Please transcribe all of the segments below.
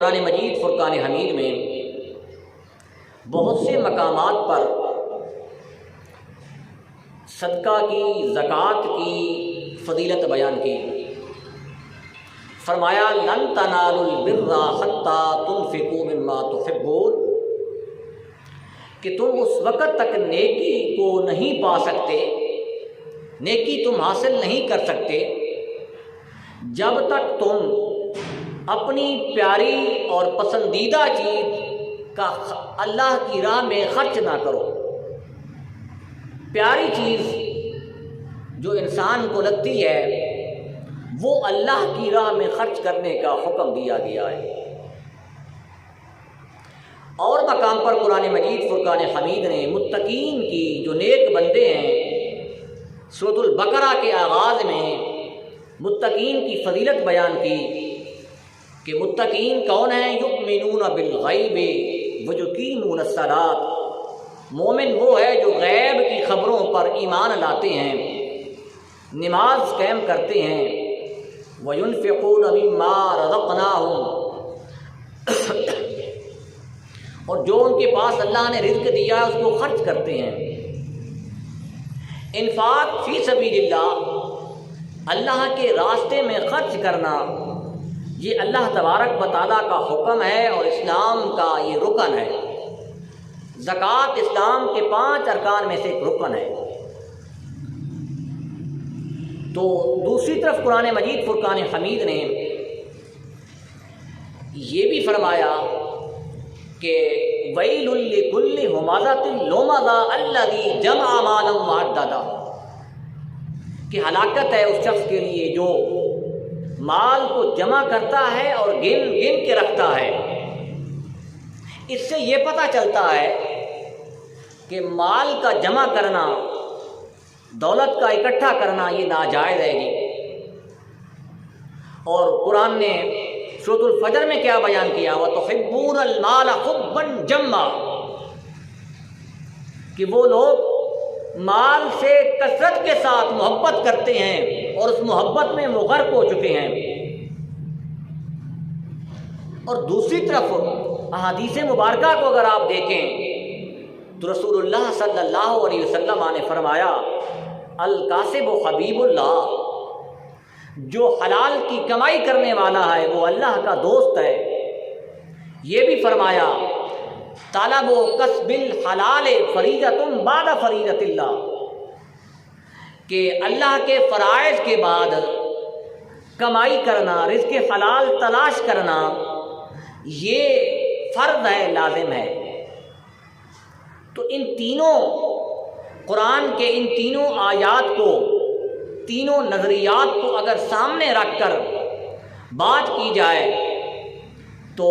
قرآن مجید فرقان حمید میں بہت سے مقامات پر صدقہ کی، زکوٰۃ کی فضیلت بیان کی۔ فرمایا لن تنالوا البر حتی تنفقوا مما تحبون، کہ تم اس وقت تک نیکی کو نہیں پا سکتے، نیکی تم حاصل نہیں کر سکتے جب تک تم اپنی پیاری اور پسندیدہ چیز کا اللہ کی راہ میں خرچ نہ کرو۔ پیاری چیز جو انسان کو لگتی ہے وہ اللہ کی راہ میں خرچ کرنے کا حکم دیا گیا ہے۔ اور مقام پر قرآن مجید فرقان حمید نے متقین کی، جو نیک بندے ہیں، سورۃ البقرہ کے آغاز میں متقین کی فضیلت بیان کی کہ متقین کون ہیں؟ یؤمنون بالغیب ویقیمون الصلاۃ، مومن وہ ہے جو غیب کی خبروں پر ایمان لاتے ہیں، نماز قائم کرتے ہیں، وینفقون مما رزقناہم، اور جو ان کے پاس اللہ نے رزق دیا ہے اس کو خرچ کرتے ہیں۔ انفاق فی سبیل اللہ، اللہ کے راستے میں خرچ کرنا، یہ اللہ تبارک و تعالیٰ کا حکم ہے اور اسلام کا یہ رکن ہے۔ زکوٰۃ اسلام کے 5 ارکان میں سے ایک رکن ہے۔ تو دوسری طرف قرآن مجید فرقان حمید نے یہ بھی فرمایا کہ ویل لکل ہمزۃ لمزہ الذی جمع مالا وعددہ، کہ ہلاکت ہے اس شخص کے لیے جو مال کو جمع کرتا ہے اور گن گن کے رکھتا ہے۔ اس سے یہ پتہ چلتا ہے کہ مال کا جمع کرنا، دولت کا اکٹھا کرنا یہ ناجائز ہے جی۔ اور قرآن نے سورۃ الفجر میں کیا بیان کیا؟ وَتُحِبُّونَ الْمَالَ حُبًّا جَمًّا، کہ وہ لوگ مال سے کثرت کے ساتھ محبت کرتے ہیں اور اس محبت میں وہ غرق ہو چکے ہیں۔ اور دوسری طرف احادیث مبارکہ کو اگر آپ دیکھیں تو رسول اللہ صلی اللہ علیہ وسلم نے فرمایا الکاسب حبیب اللہ، جو حلال کی کمائی کرنے والا ہے وہ اللہ کا دوست ہے۔ یہ بھی فرمایا طلب و کسب الحلال فریضۃ بعد فریضۃ اللہ، کہ اللہ کے فرائض کے بعد کمائی کرنا، رزق حلال تلاش کرنا یہ فرض ہے، لازم ہے۔ تو ان تینوں قرآن کے ان تینوں آیات کو، تینوں نظریات کو اگر سامنے رکھ کر بات کی جائے تو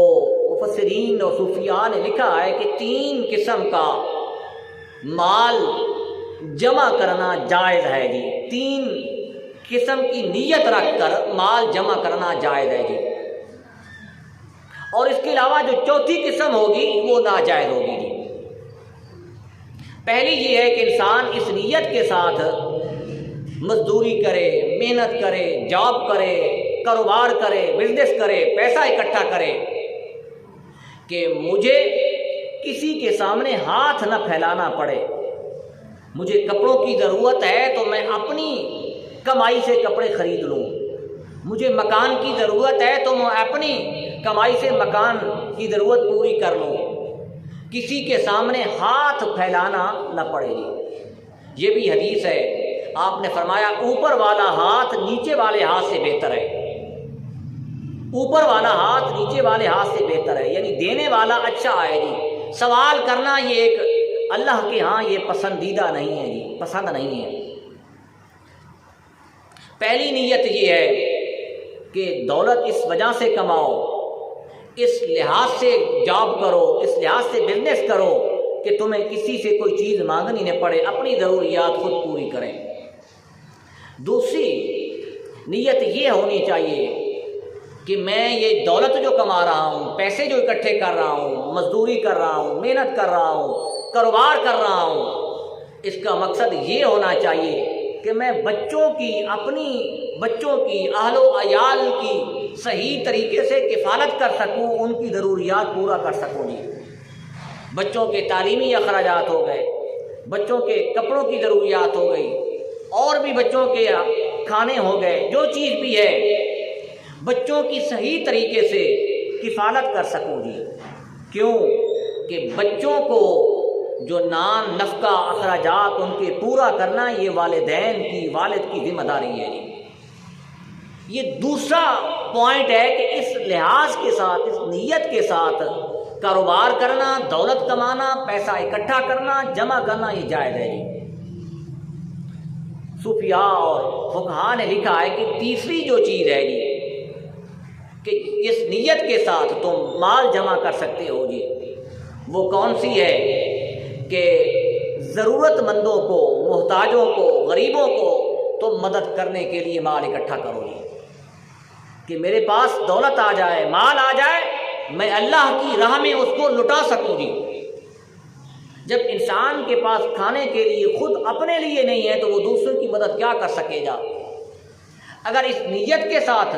مفسرین اور صوفیاء نے لکھا ہے کہ 3 قسم کا مال جمع کرنا جائز ہے جی۔ 3 قسم کی نیت رکھ کر مال جمع کرنا جائز ہے جی، اور اس کے علاوہ جو چوتھی قسم ہوگی وہ ناجائز ہوگی جی۔ پہلی یہ ہے کہ انسان اس نیت کے ساتھ مزدوری کرے، محنت کرے، جاب کرے، کاروبار کرے، بزنس کرے، پیسہ اکٹھا کرے کہ مجھے کسی کے سامنے ہاتھ نہ پھیلانا پڑے۔ مجھے کپڑوں کی ضرورت ہے تو میں اپنی کمائی سے کپڑے خرید لوں، مجھے مکان کی ضرورت ہے تو میں اپنی کمائی سے مکان کی ضرورت پوری کر لوں، کسی کے سامنے ہاتھ پھیلانا نہ پڑے گی۔ یہ بھی حدیث ہے، آپ نے فرمایا اوپر والا ہاتھ نیچے والے ہاتھ سے بہتر ہے، اوپر والا ہاتھ نیچے والے ہاتھ سے بہتر ہے، یعنی دینے والا اچھا ہے جی۔ سوال کرنا یہ ایک اللہ کے ہاں یہ پسندیدہ نہیں ہے جی، پسند نہیں ہے۔ پہلی نیت یہ ہے کہ دولت اس وجہ سے کماؤ، اس لحاظ سے جاب کرو، اس لحاظ سے بزنس کرو کہ تمہیں کسی سے کوئی چیز مانگنی نہ پڑے، اپنی ضروریات خود پوری کریں۔ دوسری نیت یہ ہونی چاہیے کہ میں یہ دولت جو کما رہا ہوں، پیسے جو اکٹھے کر رہا ہوں، مزدوری کر رہا ہوں، محنت کر رہا ہوں، کاروبار کر رہا ہوں، اس کا مقصد یہ ہونا چاہیے کہ میں بچوں کی اپنی بچوں کی، اہل و عیال کی صحیح طریقے سے کفالت کر سکوں، ان کی ضروریات پورا کر سکوں جی۔ بچوں کے تعلیمی اخراجات ہو گئے، بچوں کے کپڑوں کی ضروریات ہو گئی، اور بھی بچوں کے کھانے ہو گئے، جو چیز بھی ہے بچوں کی صحیح طریقے سے کفالت کر سکوں جی۔ کیوں کہ بچوں کو جو نان نفقہ اخراجات ان کے پورا کرنا یہ والدین کی، والد کی ذمہ داری ہے جی۔ یہ دوسرا پوائنٹ ہے کہ اس لحاظ کے ساتھ، اس نیت کے ساتھ کاروبار کرنا، دولت کمانا، پیسہ اکٹھا کرنا، جمع کرنا یہ جائز ہے جی۔ صوفیاء اور فقہاء نے لکھا ہے کہ تیسری جو چیز ہے جی کہ اس نیت کے ساتھ تم مال جمع کر سکتے ہو جی، وہ کون سی ہے کہ ضرورت مندوں کو، محتاجوں کو، غریبوں کو تم مدد کرنے کے لیے مال اکٹھا کرو جی، کہ میرے پاس دولت آ جائے، مال آ جائے، میں اللہ کی راہ میں اس کو لٹا سکوں جی۔ جب انسان کے پاس کھانے کے لیے خود اپنے لیے نہیں ہے تو وہ دوسروں کی مدد کیا کر سکے گا؟ اگر اس نیت کے ساتھ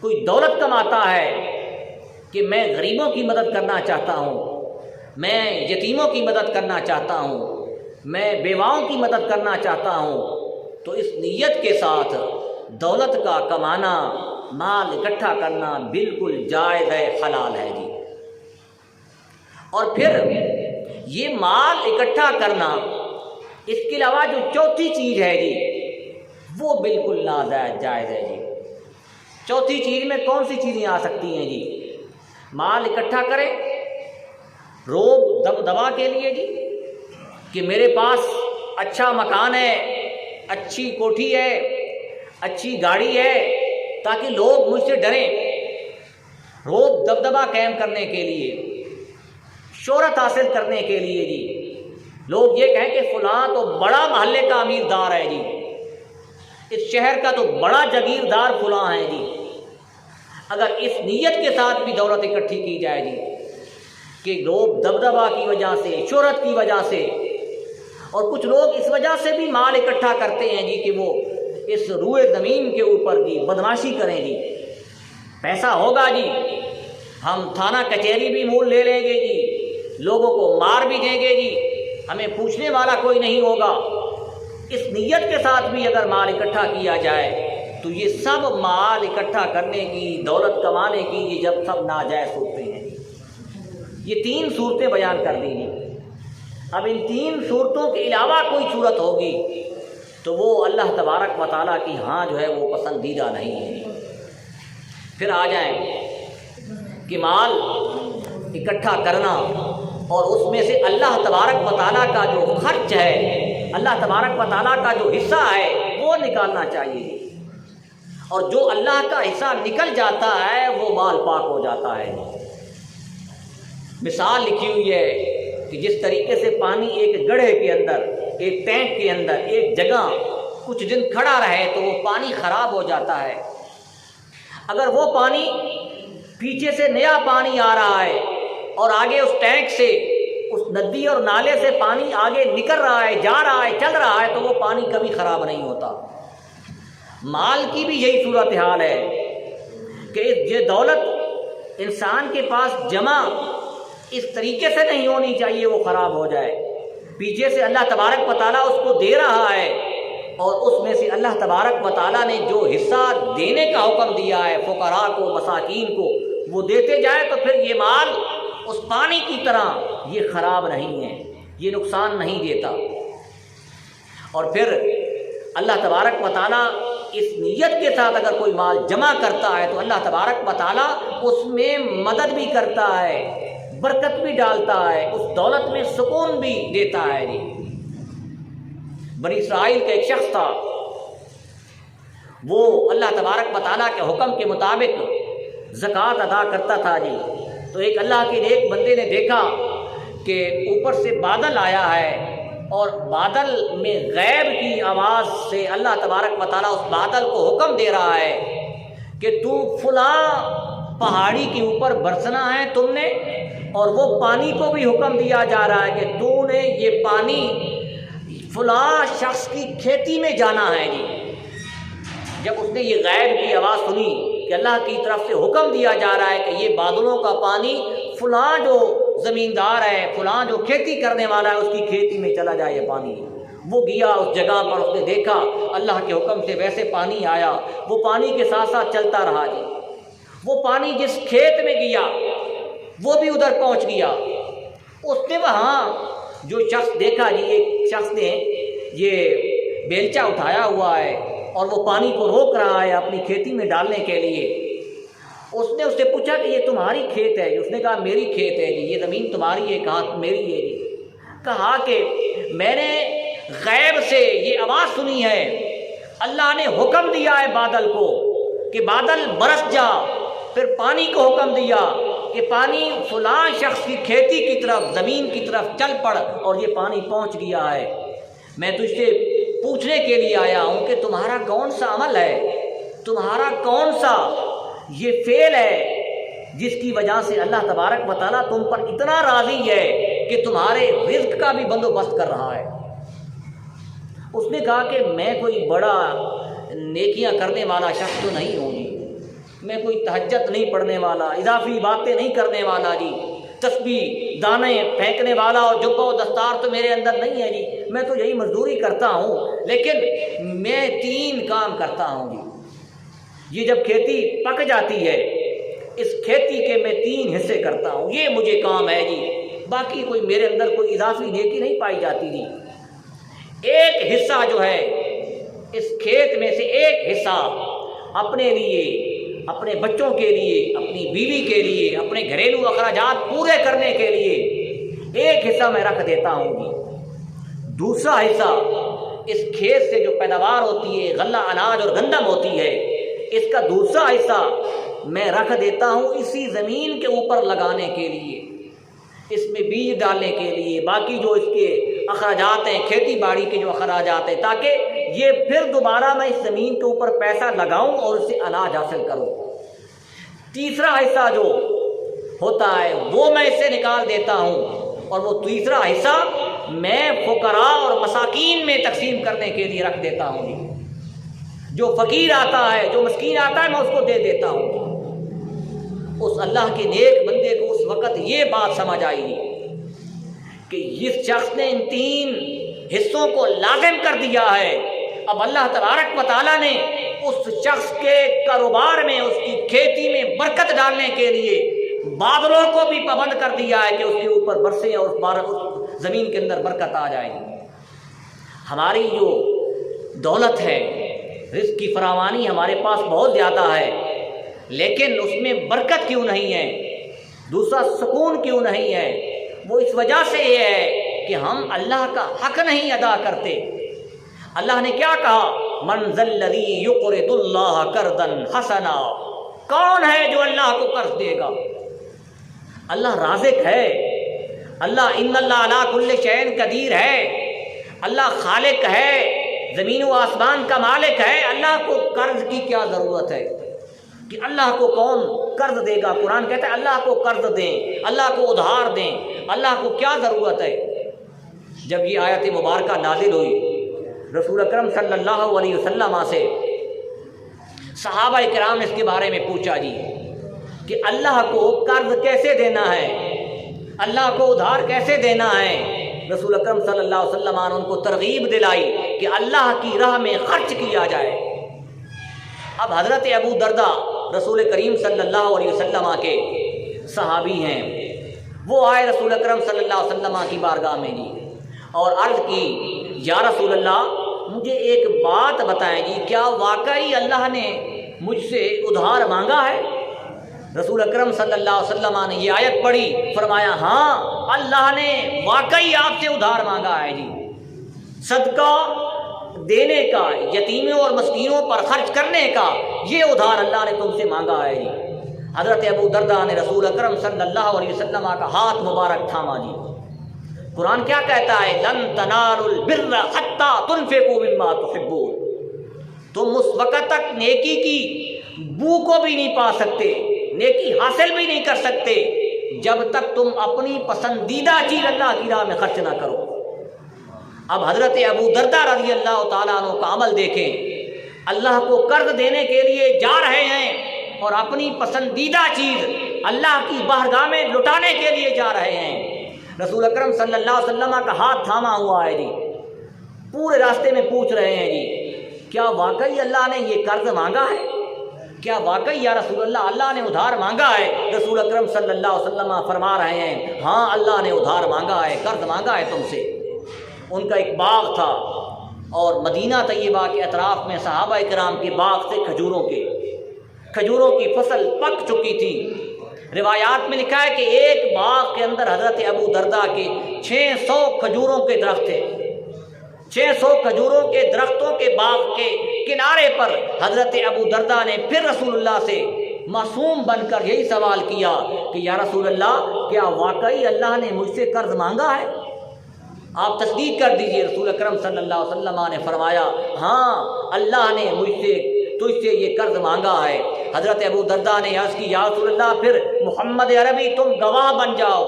کوئی دولت کماتا ہے کہ میں غریبوں کی مدد کرنا چاہتا ہوں، میں یتیموں کی مدد کرنا چاہتا ہوں، میں بیواؤں کی مدد کرنا چاہتا ہوں، تو اس نیت کے ساتھ دولت کا کمانا، مال اکٹھا کرنا بالکل جائز ہے، حلال ہے جی۔ اور پھر یہ مال اکٹھا کرنا، اس کے علاوہ جو چوتھی چیز ہے جی وہ بالکل ناجائز جائز ہے جی۔ چوتھی چیز میں کون سی چیزیں آ سکتی ہیں جی؟ مال اکٹھا کرے روب دبا کے لیے جی، کہ میرے پاس اچھا مکان ہے، اچھی کوٹھی ہے، اچھی گاڑی ہے، تاکہ لوگ مجھ سے ڈریں، روب دبدبا قائم کرنے کے لیے، شہرت حاصل کرنے کے لیے جی، لوگ یہ کہیں کہ فلاں تو بڑا محلے کا امیر دار ہے جی، اس شہر کا تو بڑا جاگیردار فلاں ہے جی۔ اگر اس نیت کے ساتھ بھی دولت اکٹھی کی جائے جی کہ لوگ دبدبا کی وجہ سے، شہرت کی وجہ سے، اور کچھ لوگ اس وجہ سے بھی مال اکٹھا کرتے ہیں جی کہ وہ اس روئے زمین کے اوپر بھی بدماشی کریں جی، پیسہ ہوگا جی، ہم تھانہ کچہری بھی مول لے لیں گے جی، لوگوں کو مار بھی دیں گے جی، ہمیں پوچھنے والا کوئی نہیں ہوگا۔ اس نیت کے ساتھ بھی اگر مال اکٹھا کیا جائے تو یہ سب مال اکٹھا کرنے کی، دولت کمانے کی، یہ جب سب ناجائز صورتیں ہیں۔ یہ تین صورتیں بیان کر دی ہیں۔ اب ان تین صورتوں کے علاوہ کوئی صورت ہوگی تو وہ اللہ تبارک و تعالیٰ کی ہاں جو ہے وہ پسندیدہ نہیں ہے۔ پھر آ جائیں کہ مال اکٹھا کرنا اور اس میں سے اللہ تبارک و تعالیٰ کا جو خرچ ہے، اللہ تبارک و تعالیٰ کا جو حصہ ہے وہ نکالنا چاہیے، اور جو اللہ کا حصہ نکل جاتا ہے وہ مال پاک ہو جاتا ہے۔ مثال لکھی ہوئی ہے کہ جس طریقے سے پانی ایک گڑھے کے اندر، ایک ٹینک کے اندر ایک جگہ کچھ دن کھڑا رہے تو وہ پانی خراب ہو جاتا ہے، اگر وہ پانی پیچھے سے نیا پانی آ رہا ہے اور آگے اس ٹینک سے، اس ندی اور نالے سے پانی آگے نکل رہا ہے، جا رہا ہے، چل رہا ہے، تو وہ پانی کبھی خراب نہیں ہوتا۔ مال کی بھی یہی صورتحال ہے کہ یہ دولت انسان کے پاس جمع اس طریقے سے نہیں ہونی چاہیے وہ خراب ہو جائے، پیچھے سے اللہ تبارک و تعالیٰ اس کو دے رہا ہے، اور اس میں سے اللہ تبارک و تعالیٰ نے جو حصہ دینے کا حکم دیا ہے فقراء کو، مساکین کو، وہ دیتے جائے، تو پھر یہ مال اس پانی کی طرح یہ خراب نہیں ہے، یہ نقصان نہیں دیتا۔ اور پھر اللہ تبارک و تعالیٰ اس نیت کے ساتھ اگر کوئی مال جمع کرتا ہے تو اللہ تبارک و تعالیٰ اس میں مدد بھی کرتا ہے، برکت بھی ڈالتا ہے، اس دولت میں سکون بھی دیتا ہے جی۔ بنی اسرائیل کا ایک شخص تھا، وہ اللہ تبارک و تعالیٰ کے حکم کے مطابق زکوٰۃ ادا کرتا تھا جی۔ تو ایک اللہ کے نیک بندے نے دیکھا کہ اوپر سے بادل آیا ہے، اور بادل میں غیب کی آواز سے اللہ تبارک و تعالیٰ اس بادل کو حکم دے رہا ہے کہ تو فلاں پہاڑی کے اوپر برسنا ہے تم نے، اور وہ پانی کو بھی حکم دیا جا رہا ہے کہ تو نے یہ پانی فلاں شخص کی کھیتی میں جانا ہے جی۔ جب اس نے یہ غیب کی آواز سنی کہ اللہ کی طرف سے حکم دیا جا رہا ہے کہ یہ بادلوں کا پانی فلاں جو زمیندار ہے، فلاں جو کھیتی کرنے والا ہے اس کی کھیتی میں چلا جائے یہ پانی، وہ گیا اس جگہ پر، اس نے دیکھا اللہ کے حکم سے ویسے پانی آیا، وہ پانی کے ساتھ ساتھ چلتا رہا جی، وہ پانی جس کھیت میں گیا وہ بھی ادھر پہنچ گیا۔ اس نے وہاں جو شخص دیکھا جی، ایک شخص نے یہ بیلچہ اٹھایا ہوا ہے اور وہ پانی کو روک رہا ہے اپنی کھیتی میں ڈالنے کے لیے۔ اس نے اس سے پوچھا کہ یہ تمہاری کھیت ہے؟ اس نے کہا میری کھیت ہے جی، یہ زمین تمہاری ہے؟ کہا میری ہے جی۔ کہا کہ میں نے غیب سے یہ آواز سنی ہے، اللہ نے حکم دیا ہے بادل کو کہ بادل برس جا، پھر پانی کو حکم دیا کہ پانی فلاں شخص کی کھیتی کی طرف، زمین کی طرف چل پڑ، اور یہ پانی پہنچ گیا ہے۔ میں تجھ سے پوچھنے کے لیے آیا ہوں کہ تمہارا کون سا عمل ہے، تمہارا کون سا یہ فعل ہے جس کی وجہ سے اللہ تبارک و تعالیٰ تم پر اتنا راضی ہے کہ تمہارے رزق کا بھی بندوبست کر رہا ہے۔ اس نے کہا کہ میں کوئی بڑا نیکیاں کرنے والا شخص تو نہیں ہوں جی، میں کوئی تہجد نہیں پڑھنے والا، اضافی باتیں نہیں کرنے والا جی، تسبیح دانے پھینکنے والا اور جبہ و دستار تو میرے اندر نہیں ہے جی، میں تو یہی مزدوری کرتا ہوں، لیکن میں 3 کام کرتا ہوں جی۔ یہ جب کھیتی پک جاتی ہے، اس کھیتی کے میں 3 حصے کرتا ہوں، یہ مجھے کام ہے جی، باقی کوئی میرے اندر کوئی اضافی نیکی نہیں پائی جاتی جی۔ ایک حصہ جو ہے اس کھیت میں سے ایک حصہ اپنے لیے، اپنے بچوں کے لیے، اپنی بیوی کے لیے، اپنے گھریلو اخراجات پورے کرنے کے لیے ایک حصہ میں رکھ دیتا ہوں جی۔ دوسرا حصہ اس کھیت سے جو پیداوار ہوتی ہے، غلہ اناج اور گندم ہوتی ہے، اس کا دوسرا حصہ میں رکھ دیتا ہوں اسی زمین کے اوپر لگانے کے لیے، اس میں بیج ڈالنے کے لیے، باقی جو اس کے اخراجات ہیں، کھیتی باڑی کے جو اخراجات ہیں، تاکہ یہ پھر دوبارہ میں اس زمین کے اوپر پیسہ لگاؤں اور اس سے اناج حاصل کروں۔ تیسرا حصہ جو ہوتا ہے وہ میں اس سے نکال دیتا ہوں، اور وہ تیسرا حصہ میں فقراء اور مساکین میں تقسیم کرنے کے لیے رکھ دیتا ہوں جی۔ جو فقیر آتا ہے، جو مسکین آتا ہے، میں اس کو دے دیتا ہوں۔ اس اللہ کے نیک بندے کو اس وقت یہ بات سمجھ آئی کہ جس شخص نے ان 3 حصوں کو لازم کر دیا ہے، اب اللہ تبارک و تعالیٰ نے اس شخص کے کاروبار میں، اس کی کھیتی میں برکت ڈالنے کے لیے بادلوں کو بھی پابند کر دیا ہے کہ اس کے اوپر برسیں اور اس زمین کے اندر برکت آ جائے۔ ہماری جو دولت ہے، رزق کی فراوانی ہمارے پاس بہت زیادہ ہے، لیکن اس میں برکت کیوں نہیں ہے، دوسرا سکون کیوں نہیں ہے؟ وہ اس وجہ سے یہ ہے کہ ہم اللہ کا حق نہیں ادا کرتے۔ اللہ نے کیا کہا؟ من ذا الذی یقرض اللہ قرضا حسنا، کون ہے جو اللہ کو قرض دے گا؟ اللہ رازق ہے، اللہ ان اللہ علی کل شیء قدیر ہے، اللہ خالق ہے، زمین و آسمان کا مالک ہے۔ اللہ کو قرض کی کیا ضرورت ہے کہ اللہ کو کون قرض دے گا؟ قرآن کہتا ہے اللہ کو قرض دیں، اللہ کو ادھار دیں، اللہ کو کیا ضرورت ہے؟ جب یہ آیت مبارکہ نازل ہوئی، رسول اکرم صلی اللہ علیہ وسلم سے صحابہ کرام نے اس کے بارے میں پوچھا جی کہ اللہ کو قرض کیسے دینا ہے، اللہ کو ادھار کیسے دینا ہے؟ رسول اکرم صلی اللہ علیہ وسلم نے ان کو ترغیب دلائی کہ اللہ کی راہ میں خرچ کیا جائے۔ اب حضرت ابو درداء رسول کریم صلی اللہ علیہ وسلم کے صحابی ہیں، وہ آئے رسول اکرم صلی اللہ علیہ وسلم کی بارگاہ میں جی اور عرض کی یا رسول اللہ مجھے ایک بات بتائیں جی، کیا واقعی اللہ نے مجھ سے ادھار مانگا ہے؟ رسول اکرم صلی اللہ علیہ وسلم نے یہ آیت پڑھی، فرمایا ہاں اللہ نے واقعی آپ سے ادھار مانگا ہے جی، صدقہ دینے کا، یتیموں اور مسکینوں پر خرچ کرنے کا، یہ ادھار اللہ نے تم سے مانگا ہے جی۔ حضرت ابو درداء نے رسول اکرم صلی اللہ علیہ وسلم کا ہاتھ مبارک تھاما جی۔ قرآن کیا کہتا ہے؟ لن تنالوا البر حتی تنفقوا مما تحبون، تم اس وقت تک نیکی کی بو کو بھی نہیں پا سکتے، نیکی حاصل بھی نہیں کر سکتے جب تک تم اپنی پسندیدہ چیز اللہ کی راہ میں خرچ نہ کرو۔ اب حضرت ابو درداء رضی اللہ تعالیٰ عنہ کا عمل دیکھیں، اللہ کو قرض دینے کے لیے جا رہے ہیں اور اپنی پسندیدہ چیز اللہ کی بارگاہ میں لٹانے کے لیے جا رہے ہیں۔ رسول اکرم صلی اللہ علیہ وسلم کا ہاتھ تھاما ہوا ہے جی، پورے راستے میں پوچھ رہے ہیں جی کیا واقعی اللہ نے یہ قرض مانگا ہے؟ کیا واقعی یا رسول اللہ اللہ نے ادھار مانگا ہے؟ رسول اکرم صلی اللہ علیہ وسلم فرما رہے ہیں ہاں اللہ نے ادھار مانگا ہے، قرض مانگا ہے تم سے۔ ان کا ایک باغ تھا اور مدینہ طیبہ کے اطراف میں صحابہ کرام کے باغ سے کھجوروں کی فصل پک چکی تھی۔ روایات میں لکھا ہے کہ ایک باغ کے اندر حضرت ابو درداء کے 600 کھجوروں کے درخت تھے۔ 600 کھجوروں کے درختوں کے باغ کے کنارے پر حضرت ابو درداء نے پھر رسول اللہ سے معصوم بن کر یہی سوال کیا کہ یا رسول اللہ کیا واقعی اللہ نے مجھ سے قرض مانگا ہے؟ آپ تصدیق کر دیجئے۔ رسول اکرم صلی اللہ علیہ وسلم نے فرمایا ہاں اللہ نے تجھ سے یہ قرض مانگا ہے۔ حضرت ابو درداء نے عرض کی یا رسول اللہ پھر محمد عربی تم گواہ بن جاؤ،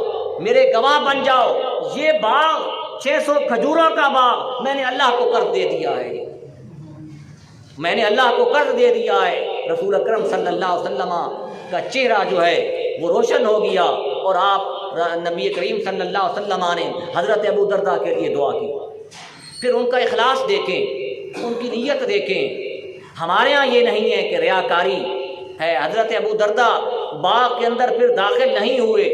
میرے گواہ بن جاؤ، یہ باغ 600 کھجوروں کا باغ میں نے اللہ کو قرض دے دیا ہے، میں نے اللہ کو قرض دے دیا ہے۔ رسول اکرم صلی اللہ علیہ وسلم کا چہرہ جو ہے وہ روشن ہو گیا اور آپ نبی کریم صلی اللہ علیہ وسلم نے حضرت ابو درداء کے لیے دعا کی۔ پھر ان کا اخلاص دیکھیں، ان کی نیت دیکھیں۔ ہمارے ہاں یہ نہیں ہے کہ ریاکاری ہے۔ حضرت ابو درداء باغ کے اندر پھر داخل نہیں ہوئے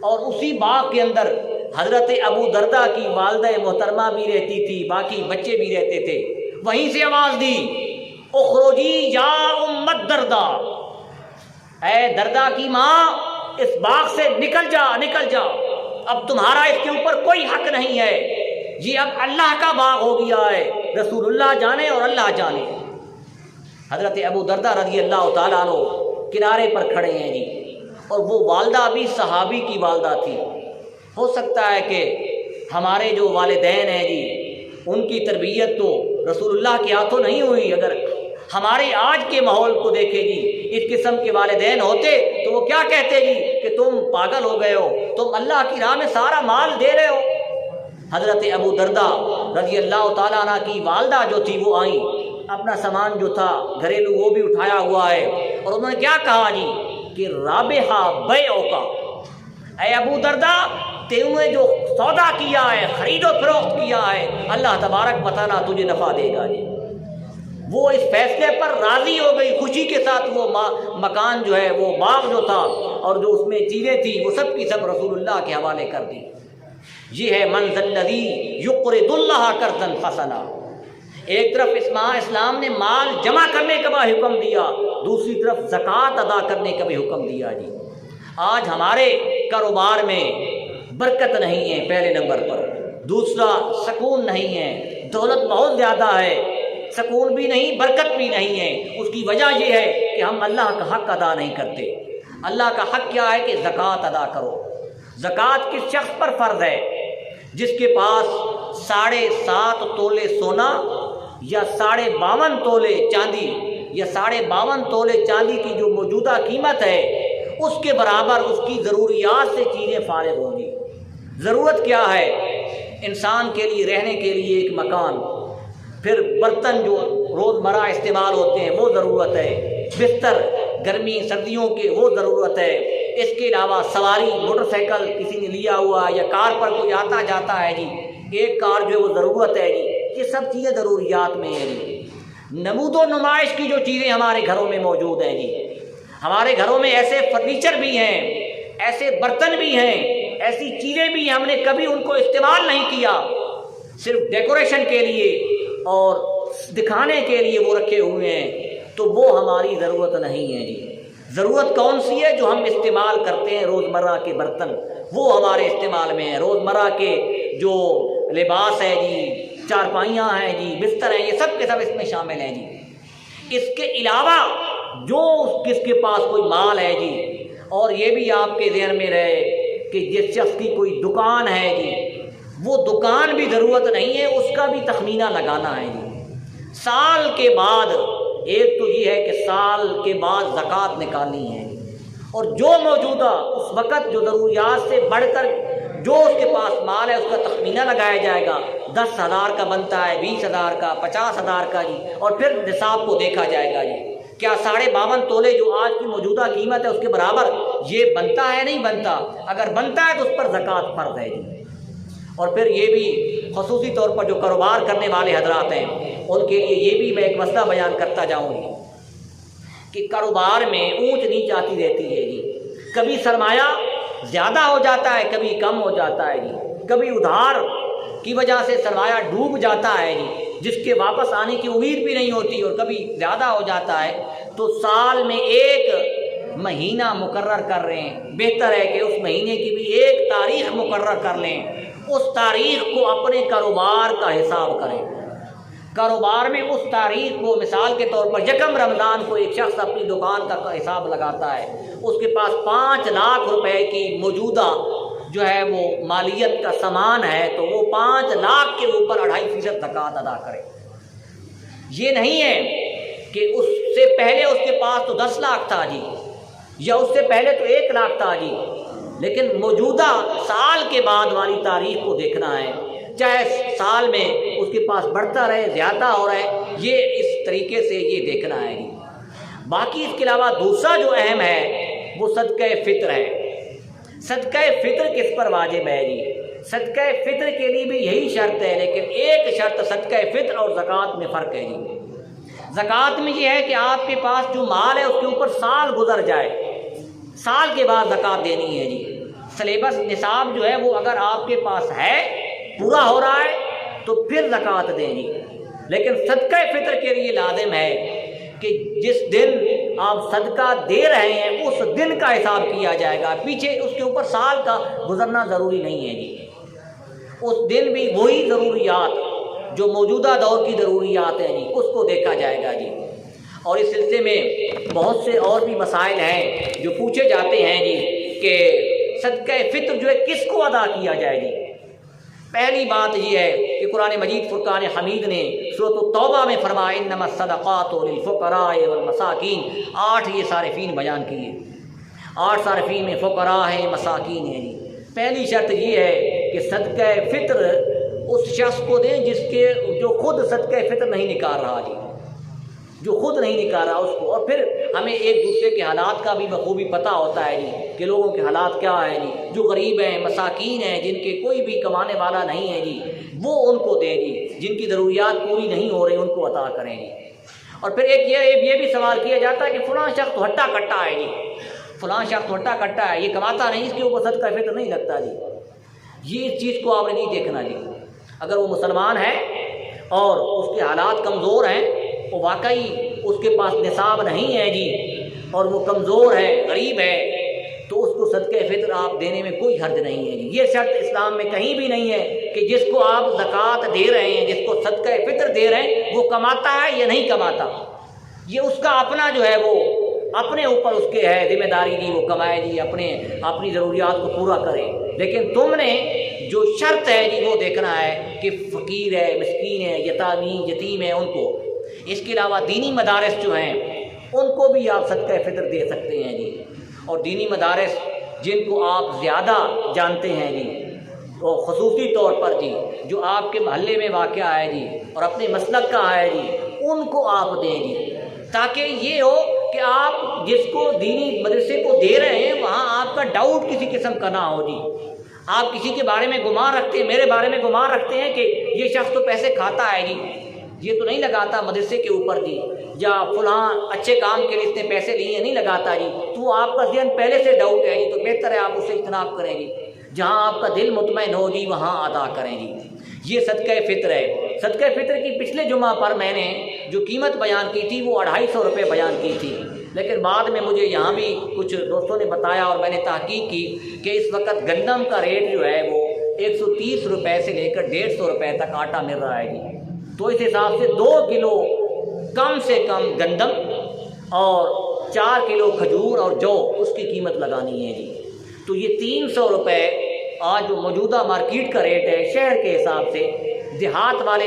اور اسی باغ کے اندر حضرت ابو درداء کی والدہ محترمہ بھی رہتی تھی، باقی بچے بھی رہتے تھے۔ وہیں سے آواز دی اخرجی یا امت درداء، اے درداء کی ماں اس باغ سے نکل جا، اب تمہارا اس کے اوپر کوئی حق نہیں ہے، یہ اب اللہ کا باغ ہو گیا ہے، رسول اللہ جانے اور اللہ جانے۔ حضرت ابو درداء رضی اللہ تعالیٰ عنہ کنارے پر کھڑے ہیں جی، اور وہ والدہ بھی صحابی کی والدہ تھی۔ ہو سکتا ہے کہ ہمارے جو والدین ہیں جی ان کی تربیت تو رسول اللہ کے ہاتھوں نہیں ہوئی۔ اگر ہمارے آج کے ماحول کو دیکھیں جی، اس قسم کے والدین ہوتے تو وہ کیا کہتے جی کہ تم پاگل ہو گئے ہو، تم اللہ کی راہ میں سارا مال دے رہے ہو۔ حضرت ابو درداء رضی اللہ تعالیٰ عنہ کی والدہ جو تھی وہ آئیں، اپنا سامان جو تھا گھریلو وہ بھی اٹھایا ہوا ہے، اور انہوں نے کیا کہا جی کہ رابحہ بیعک، اے ابو درداء تم نے جو سودا کیا ہے، خرید و فروخت کیا ہے، اللہ تبارک و تعالیٰ تجھے نفع دے گا جی۔ وہ اس فیصلے پر راضی ہو گئی، خوشی کے ساتھ وہ مکان جو ہے وہ باغ جو تھا اور جو اس میں چیزیں تھیں وہ سب کی سب رسول اللہ کے حوالے کر دی۔ یہ ہے من ذا الذی یقرض اللہ قرضا حسنا۔ ایک طرف اسلام نے مال جمع کرنے کا بھی حکم دیا، دوسری طرف زکوٰۃ ادا کرنے کا بھی حکم دیا جی۔ آج ہمارے کاروبار میں برکت نہیں ہے پہلے نمبر پر، دوسرا سکون نہیں ہے، دولت بہت زیادہ ہے، سکون بھی نہیں، برکت بھی نہیں ہے۔ اس کی وجہ یہ ہے کہ ہم اللہ کا حق ادا نہیں کرتے۔ اللہ کا حق کیا ہے کہ زکوٰۃ ادا کرو۔ زکوٰۃ کس شخص پر فرض ہے؟ جس کے پاس 7.5 تولے سونا یا 52.5 تولے چاندی یا 52.5 تولے چاندی کی جو موجودہ قیمت ہے اس کے برابر اس کی ضروریات سے چیزیں فارغ ہوں گی۔ ضرورت کیا ہے؟ انسان کے لیے رہنے کے لیے ایک مکان، پھر برتن جو روزمرہ استعمال ہوتے ہیں وہ ضرورت ہے، بستر گرمی سردیوں کے وہ ضرورت ہے، اس کے علاوہ سواری موٹر سائیکل کسی نے لیا ہوا یا کار پر کوئی آتا جاتا ہے جی، ایک کار جو ہے وہ ضرورت ہے جی، یہ سب چیزیں ضروریات میں ہیں جی۔ نمود و نمائش کی جو چیزیں ہمارے گھروں میں موجود ہیں جی، ہمارے گھروں میں ایسے فرنیچر بھی ہیں، ایسے برتن بھی ہیں، ایسی چیزیں بھی ہیں، ہم نے کبھی ان کو استعمال نہیں کیا، صرف ڈیکوریشن کے لیے اور دکھانے کے لیے وہ رکھے ہوئے ہیں، تو وہ ہماری ضرورت نہیں ہے جی۔ ضرورت کون سی ہے؟ جو ہم استعمال کرتے ہیں روزمرہ کے برتن، وہ ہمارے استعمال میں ہیں۔ روزمرہ کے جو لباس ہے جی، چارپائیاں ہیں جی، بستر ہیں، یہ سب کے سب اس میں شامل ہیں جی۔ اس کے علاوہ جو کس کے پاس کوئی مال ہے جی، اور یہ بھی آپ کے ذہن میں رہے کہ جس شخص کی کوئی دکان ہے جی، وہ دکان بھی ضرورت نہیں ہے، اس کا بھی تخمینہ لگانا ہے جی۔ سال کے بعد ایک تو یہ ہے کہ سال کے بعد زکوٰۃ نکالنی ہے، اور جو موجودہ اس وقت جو ضروریات سے بڑھ کر جو اس کے پاس مال ہے اس کا تخمینہ لگایا جائے گا، 10,000 کا بنتا ہے، 20,000 کا، 50,000 کا جی، اور پھر نصاب کو دیکھا جائے گا جی کیا 52.5 تولے جو آج کی موجودہ قیمت ہے اس کے برابر یہ بنتا ہے نہیں بنتا، اگر بنتا ہے تو اس پر زکوٰۃ فرض ہے جی۔ اور پھر یہ بھی خصوصی طور پر جو کاروبار کرنے والے حضرات ہیں ان کے لیے یہ بھی میں ایک مسئلہ بیان کرتا جاؤں گی کہ کاروبار میں اونچ نیچ آتی رہتی ہے جی، کبھی سرمایہ زیادہ ہو جاتا ہے، کبھی کم ہو جاتا ہے جی، کبھی ادھار کی وجہ سے سرمایہ ڈوب جاتا ہے جی جس کے واپس آنے کی امید بھی نہیں ہوتی، اور کبھی زیادہ ہو جاتا ہے۔ تو سال میں ایک مہینہ مقرر کر رہے ہیں، بہتر ہے کہ اس مہینے کی بھی ایک تاریخ مقرر کر لیں، اس تاریخ کو اپنے کاروبار کا حساب کریں۔ کاروبار میں اس تاریخ کو، مثال کے طور پر 1 رمضان کو ایک شخص اپنی دکان کا حساب لگاتا ہے، اس کے پاس 5 لاکھ روپے کی موجودہ جو ہے وہ مالیت کا سامان ہے، تو وہ 5 لاکھ کے اوپر 2.5% زکوٰۃ ادا کرے۔ یہ نہیں ہے کہ اس سے پہلے اس کے پاس تو 10 لاکھ تھا جی، یا اس سے پہلے تو 1 لاکھ تھا جی، لیکن موجودہ سال کے بعد والی تاریخ کو دیکھنا ہے، چاہے سال میں اس کے پاس بڑھتا رہے، زیادہ ہو رہا ہے، یہ اس طریقے سے یہ دیکھنا ہے جی۔ باقی اس کے علاوہ دوسرا جو اہم ہے وہ صدقہ فطر ہے۔ صدقہ فطر کس پر واجب ہے جی؟ صدقہ فطر کے لیے بھی یہی شرط ہے، لیکن ایک شرط صدقہ فطر اور زکوٰۃ میں فرق ہے جی۔ زکوٰۃ میں یہ ہے کہ آپ کے پاس جو مال ہے اس کے اوپر سال گزر جائے، سال کے بعد زکوٰۃ دینی ہے جی۔ سلیبس نصاب جو ہے وہ اگر آپ کے پاس ہے، پورا ہو رہا ہے تو پھر زکوٰۃ دیں گی، لیکن صدقہ فطر کے لیے لازم ہے کہ جس دن آپ صدقہ دے رہے ہیں اس دن کا حساب کیا جائے گا، پیچھے اس کے اوپر سال کا گزرنا ضروری نہیں ہے جی۔ اس دن بھی وہی ضروریات جو موجودہ دور کی ضروریات ہیں جی اس کو دیکھا جائے گا جی۔ اور اس سلسلے میں بہت سے اور بھی مسائل ہیں جو پوچھے جاتے ہیں جی کہ صدقہ فطر جو ہے کس کو ادا کیا جائے جی۔ پہلی بات یہ ہے کہ قرآن مجید فرقان حمید نے سورۃ التوبہ میں فرمایا انما الصدقات للفقراء والمساکین، 8 یہ صارفین بیان کیے، 8 صارفین میں فقراء ہیں، مساکین ہیں جی۔ پہلی شرط یہ ہے کہ صدقہ فطر اس شخص کو دیں جو خود صدقہ فطر نہیں نکال رہا جی، جو خود نہیں نکال رہا اس کو۔ اور پھر ہمیں ایک دوسرے کے حالات کا بھی بخوبی پتہ ہوتا ہے جی کہ لوگوں کے حالات کیا ہیں جی، جو غریب ہیں، مساکین ہیں، جن کے کوئی بھی کمانے والا نہیں ہے جی، وہ ان کو دے جی، جن کی ضروریات پوری نہیں ہو رہی ان کو عطا کریں جی۔ اور پھر ایک یہ بھی سوال کیا جاتا ہے کہ فلاں شخص تو ہٹا کٹا ہے جی، فلاں شخص تو ہٹا کٹا ہے، یہ کماتا نہیں، اس کے اوپر صدقہ فطر نہیں لگتا جی۔ یہ اس چیز کو آپ نے نہیں دیکھنا جی۔ اگر وہ مسلمان ہے اور اس کے حالات کمزور ہیں، وہ واقعی اس کے پاس نصاب نہیں ہے جی اور وہ کمزور ہے، غریب ہے، تو اس کو صدقہ فطر آپ دینے میں کوئی حرج نہیں ہے جی۔ یہ شرط اسلام میں کہیں بھی نہیں ہے کہ جس کو آپ زکوٰۃ دے رہے ہیں، جس کو صدقہ فطر دے رہے ہیں، وہ کماتا ہے یا نہیں کماتا، یہ اس کا اپنا جو ہے وہ اپنے اوپر اس کے ہے ذمہ داری جی، وہ کمائے جی، اپنی ضروریات کو پورا کرے۔ لیکن تم نے جو شرط ہے جی وہ دیکھنا ہے کہ فقیر ہے، مسکین ہے، یتیم ہے، ان کو۔ اس کے علاوہ دینی مدارس جو ہیں ان کو بھی آپ صدقہ فطر دے سکتے ہیں جی۔ اور دینی مدارس جن کو آپ زیادہ جانتے ہیں جی، اور خصوصی طور پر جی جو آپ کے محلے میں واقع ہے جی اور اپنے مسلک کا ہے جی، ان کو آپ دیں جی، تاکہ یہ ہو کہ آپ جس کو دینی مدرسے کو دے رہے ہیں وہاں آپ کا ڈاؤٹ کسی قسم کا نہ ہو جی۔ آپ کسی کے بارے میں گمان رکھتے ہیں، میرے بارے میں گمان رکھتے ہیں کہ یہ شخص تو پیسے کھاتا ہے جی، یہ تو نہیں لگاتا مدرسے کے اوپر جی، یا فلاں اچھے کام کے لیے اس نے پیسے لیے نہیں لگاتا جی، تو آپ کا ذہن پہلے سے ڈاؤٹ ہے جی، تو بہتر ہے آپ اس سے اجتناب کریں جی۔ جہاں آپ کا دل مطمئن ہو جی وہاں ادا کریں جی۔ یہ صدقہ فطر ہے۔ صدقہ فطر کی پچھلے جمعہ پر میں نے جو قیمت بیان کی تھی وہ 250 روپے بیان کی تھی، لیکن بعد میں مجھے یہاں بھی کچھ دوستوں نے بتایا اور میں نے تحقیق کی کہ اس وقت گندم کا ریٹ جو ہے وہ 130 روپے سے لے کر 150 روپے تک آٹا مل رہا ہے جی۔ تو اس حساب سے 2 کلو کم سے کم گندم اور 4 کلو کھجور اور جو اس کی قیمت لگانی ہے جی۔ تو یہ 300 روپے آج جو موجودہ مارکیٹ کا ریٹ ہے شہر کے حساب سے، دیہات والے